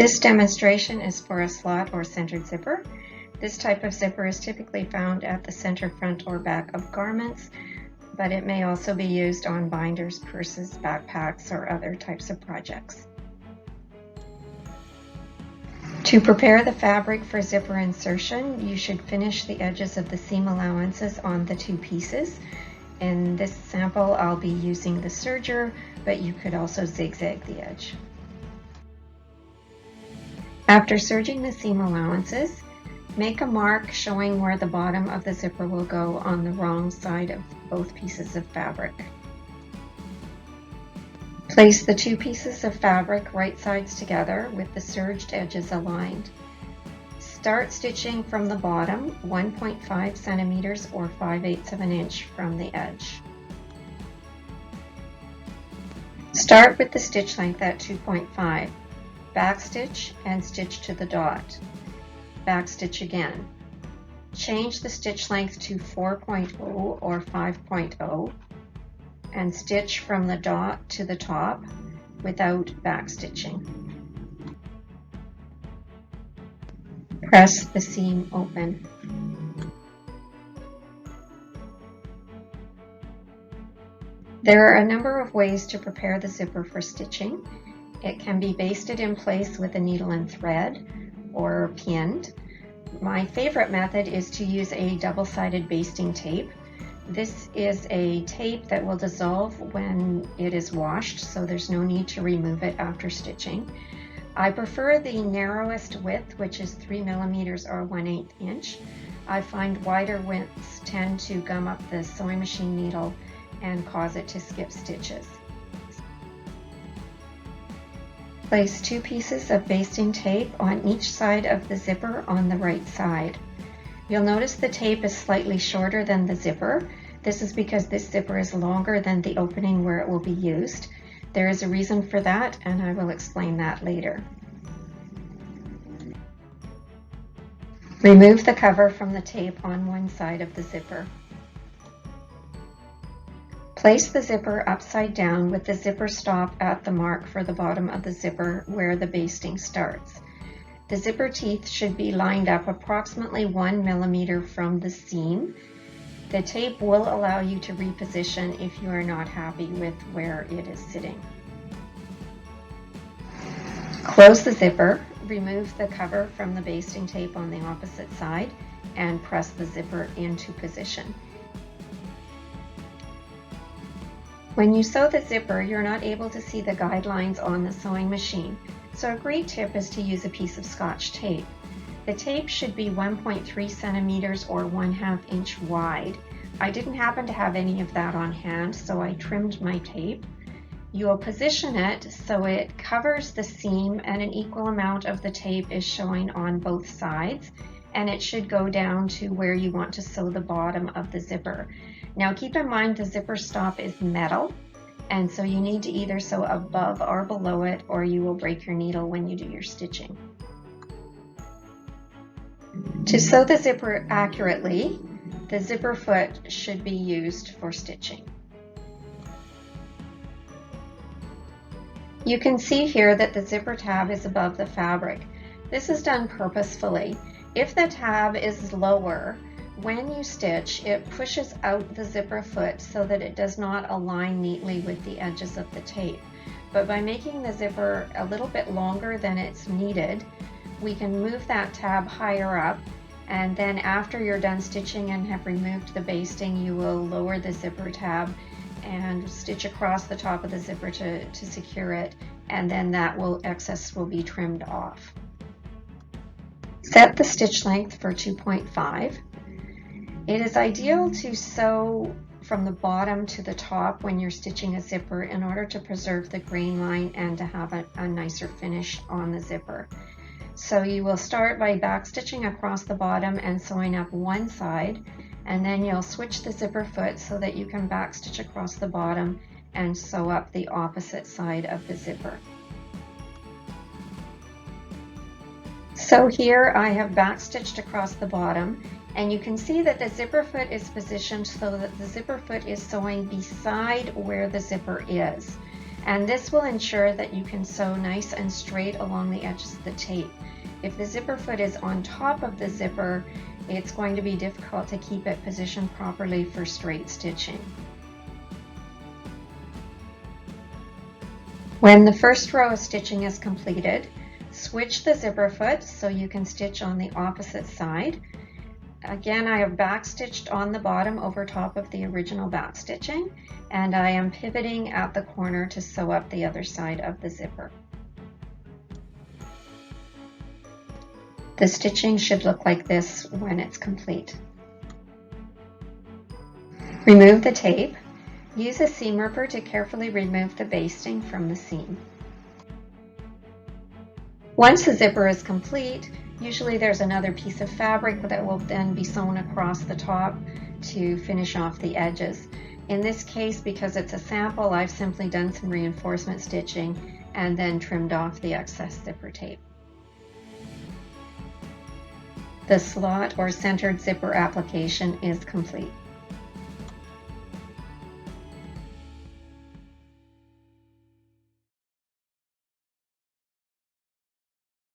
This demonstration is for a slot or centered zipper. This type of zipper is typically found at the center, front, or back of garments, but it may also be used on binders, purses, backpacks, or other types of projects. To prepare the fabric for zipper insertion, you should finish the edges of the seam allowances on the two pieces. In this sample, I'll be using the serger, but you could also zigzag the edge. After serging the seam allowances, make a mark showing where the bottom of the zipper will go on the wrong side of both pieces of fabric. Place the two pieces of fabric right sides together with the serged edges aligned. Start stitching from the bottom 1.5 centimeters or 5/8 of an inch from the edge. Start with the stitch length at 2.5. Backstitch and stitch to the dot. Backstitch again. Change the stitch length to 4.0 or 5.0 and stitch from the dot to the top without backstitching. Press the seam open. There are a number of ways to prepare the zipper for stitching. It can be basted in place with a needle and thread or pinned. My favorite method is to use a double-sided basting tape. This is a tape that will dissolve when it is washed, so there's no need to remove it after stitching. I prefer the narrowest width, which is 3 millimeters or 1/8 inch. I find wider widths tend to gum up the sewing machine needle and cause it to skip stitches. Place two pieces of basting tape on each side of the zipper on the right side. You'll notice the tape is slightly shorter than the zipper. This is because this zipper is longer than the opening where it will be used. There is a reason for that, and I will explain that later. Remove the cover from the tape on one side of the zipper. Place the zipper upside down with the zipper stop at the mark for the bottom of the zipper where the basting starts. The zipper teeth should be lined up approximately 1 millimeter from the seam. The tape will allow you to reposition if you are not happy with where it is sitting. Close the zipper, remove the cover from the basting tape on the opposite side, and press the zipper into position. When you sew the zipper, you're not able to see the guidelines on the sewing machine, so a great tip is to use a piece of Scotch tape. The tape should be 1.3 centimeters or 1/2 inch wide. I didn't happen to have any of that on hand, so I trimmed my tape. You will position it so it covers the seam and an equal amount of the tape is showing on both sides, and it should go down to where you want to sew the bottom of the zipper. Now keep in mind the zipper stop is metal, and so you need to either sew above or below it, or you will break your needle when you do your stitching. To sew the zipper accurately, the zipper foot should be used for stitching. You can see here that the zipper tab is above the fabric. This is done purposefully. If the tab is lower, when you stitch, it pushes out the zipper foot so that it does not align neatly with the edges of the tape. But by making the zipper a little bit longer than it's needed, we can move that tab higher up, and then after you're done stitching and have removed the basting, you will lower the zipper tab and stitch across the top of the zipper to secure it, and then that excess will be trimmed off. Set the stitch length for 2.5. It is ideal to sew from the bottom to the top when you're stitching a zipper in order to preserve the grain line and to have a nicer finish on the zipper. So you will start by backstitching across the bottom and sewing up one side, and then you'll switch the zipper foot so that you can backstitch across the bottom and sew up the opposite side of the zipper. So here I have backstitched across the bottom, and you can see that the zipper foot is positioned so that the zipper foot is sewing beside where the zipper is. And this will ensure that you can sew nice and straight along the edges of the tape. If the zipper foot is on top of the zipper, it's going to be difficult to keep it positioned properly for straight stitching. When the first row of stitching is completed, switch the zipper foot so you can stitch on the opposite side. Again, I have back stitched on the bottom over top of the original back stitching, and I am pivoting at the corner to sew up the other side of the zipper. The stitching should look like this when it's complete. Remove the tape. Use a seam ripper to carefully remove the basting from the seam. Once the zipper is complete, usually there's another piece of fabric that will then be sewn across the top to finish off the edges. In this case, because it's a sample, I've simply done some reinforcement stitching and then trimmed off the excess zipper tape. The slot or centered zipper application is complete.